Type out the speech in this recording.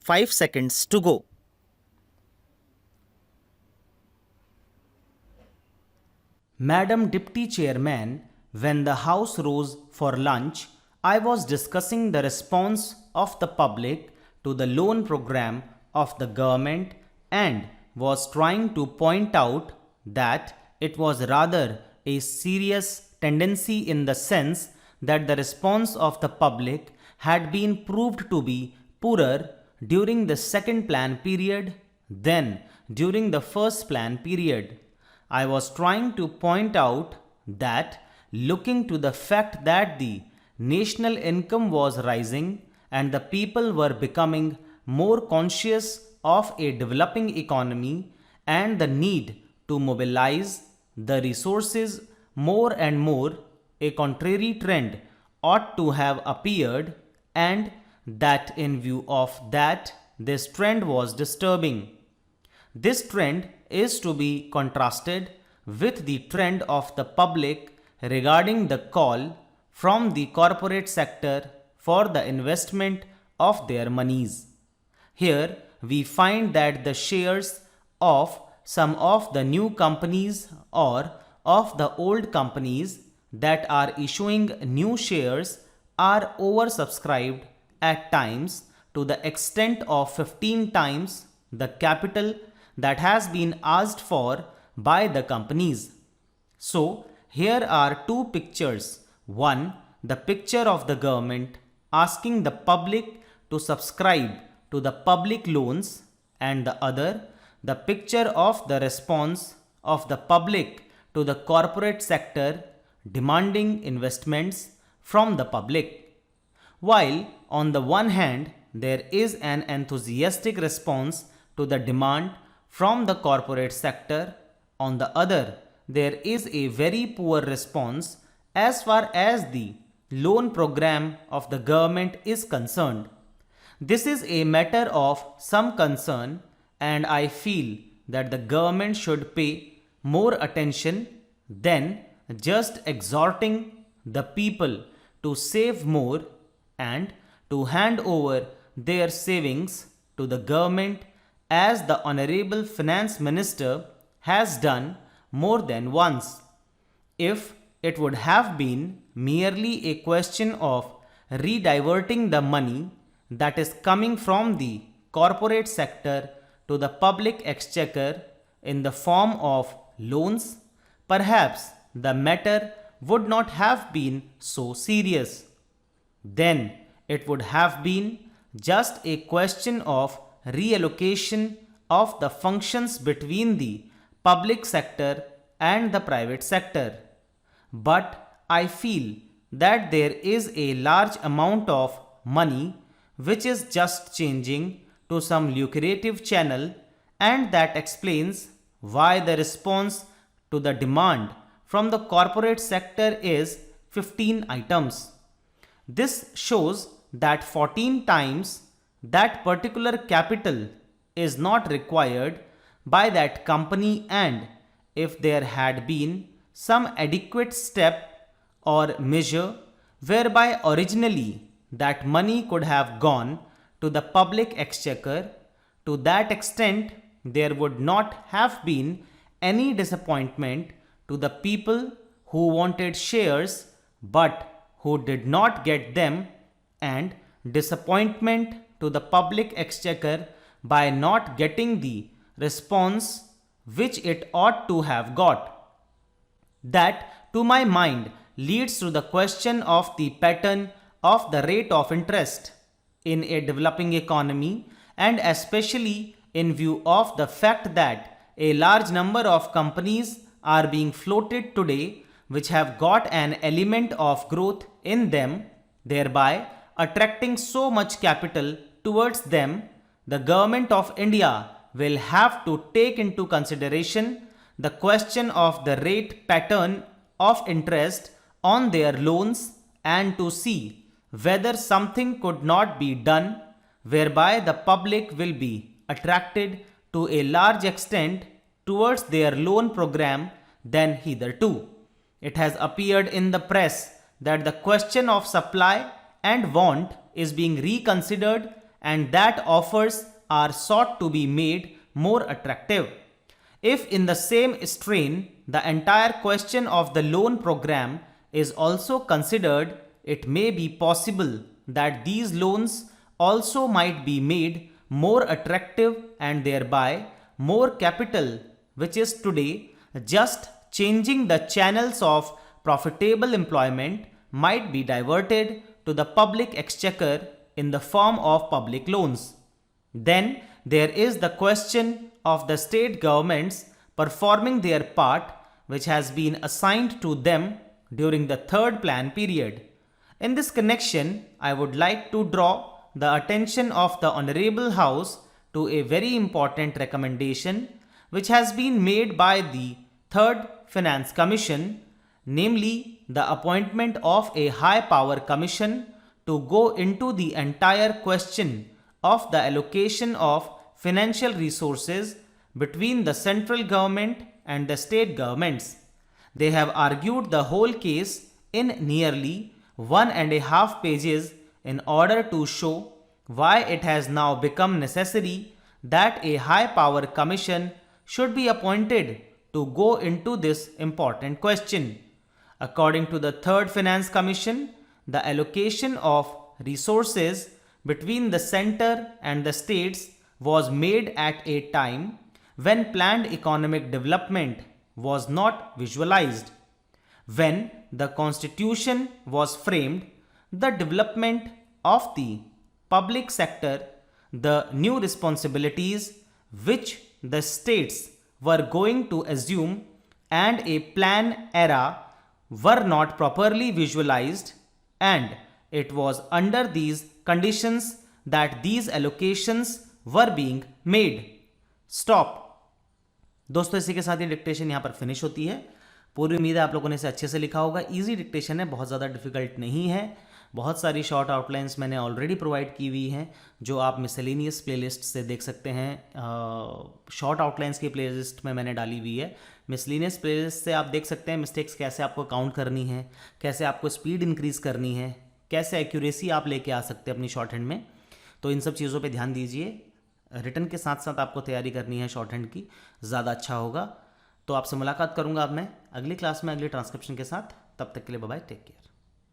5 seconds to go. Madam Deputy Chairman, when the House rose for lunch, I was discussing the response of the public to the loan program of the government and was trying to point out that it was rather a serious tendency in the sense that the response of the public had been proved to be poorer during the second plan period than during the first plan period. I was trying to point out that looking to the fact that the national income was rising and the people were becoming more conscious of a developing economy and the need to mobilize the resources more and more, a contrary trend ought to have appeared, and that in view of that, this trend was disturbing. This trend is to be contrasted with the trend of the public regarding the call from the corporate sector for the investment of their monies. Here we find that the shares of some of the new companies or of the old companies that are issuing new shares are oversubscribed at times to the extent of 15 times the capital that has been asked for by the companies. So here are two pictures. One, the picture of the government asking the public to subscribe to the public loans, and the other, the picture of the response of the public to the corporate sector demanding investments from the public. While on the one hand there is an enthusiastic response to the demand from the corporate sector, on the other there is a very poor response as far as the loan program of the government is concerned. This is a matter of some concern, and I feel that the government should pay more attention than just exhorting the people to save more and to hand over their savings to the government, as the Honorable Finance Minister has done more than once. If it would have been merely a question of rediverting the money that is coming from the corporate sector to the public exchequer in the form of loans, perhaps the matter would not have been so serious. Then it would have been just a question of reallocation of the functions between the public sector and the private sector. But I feel that there is a large amount of money which is just changing to some lucrative channel, and that explains why the response to the demand from the corporate sector is 15 items. This shows that 14 times that particular capital is not required by that company, and if there had been some adequate step or measure whereby originally that money could have gone to the public exchequer, to that extent there would not have been any disappointment to the people who wanted shares but who did not get them, and disappointment to the public exchequer by not getting the response which it ought to have got. That, to my mind, leads to the question of the pattern of the rate of interest in a developing economy, and especially in view of the fact that a large number of companies are being floated today which have got an element of growth in them, thereby attracting so much capital towards them. The government of India will have to take into consideration the question of the rate pattern of interest on their loans, and to see whether something could not be done whereby the public will be attracted to a large extent towards their loan program than hitherto. It has appeared in the press that the question of supply and want is being reconsidered and that offers are sought to be made more attractive. If in the same strain the entire question of the loan program is also considered, it may be possible that these loans also might be made more attractive and thereby more capital, which is today just changing the channels of profitable employment, might be diverted to the public exchequer in the form of public loans. Then there is the question of the state governments performing their part, which has been assigned to them during the third plan period. In this connection, I would like to draw the attention of the Honorable House to a very important recommendation which has been made by the Third Finance Commission, namely the appointment of a high power commission to go into the entire question of the allocation of financial resources between the central government and the state governments. They have argued the whole case in nearly 1.5 pages in order to show why it has now become necessary that a high power commission should be appointed to go into this important question. According to the Third Finance Commission, the allocation of resources between the center and the states was made at a time when planned economic development was not visualized. When the constitution was framed, the development of the public sector, the new responsibilities which the states were going to assume, and a plan era were not properly visualized, and it was under these conditions that these allocations were being made. Stop. दोस्तों इसी के साथ ही dictation यहाँ पर finish होती है। पूरी उम्मीद है आप लोगों ने इसे अच्छे से लिखा होगा। इजी डिक्टेशन है, बहुत ज़्यादा डिफिकल्ट नहीं है। बहुत सारी शॉर्ट आउटलाइंस मैंने ऑलरेडी प्रोवाइड की हुई हैं जो आप मिसलेनियस प्लेलिस्ट से देख सकते हैं। शॉर्ट आउटलाइंस की प्लेलिस्ट में मैंने डाली हुई है। मिसलेनियस प्लेलिस्ट से आप देख सकते हैं मिस्टेक्स कैसे आपको काउंट करनी है, कैसे आपको स्पीड इंक्रीज़ करनी है, कैसे एक्यूरेसी आप लेके आ सकते हैं अपनी शॉर्ट हैंड में। तो इन सब चीज़ों पे ध्यान दीजिए। रिटन के साथ साथ आपको तैयारी करनी है शॉर्ट हैंड की, ज़्यादा अच्छा होगा। तो आपसे मुलाकात करूंगा अब मैं अगली क्लास में अगले ट्रांसक्रिप्शन के साथ। तब तक के लिए बाय बाय, टेक केयर।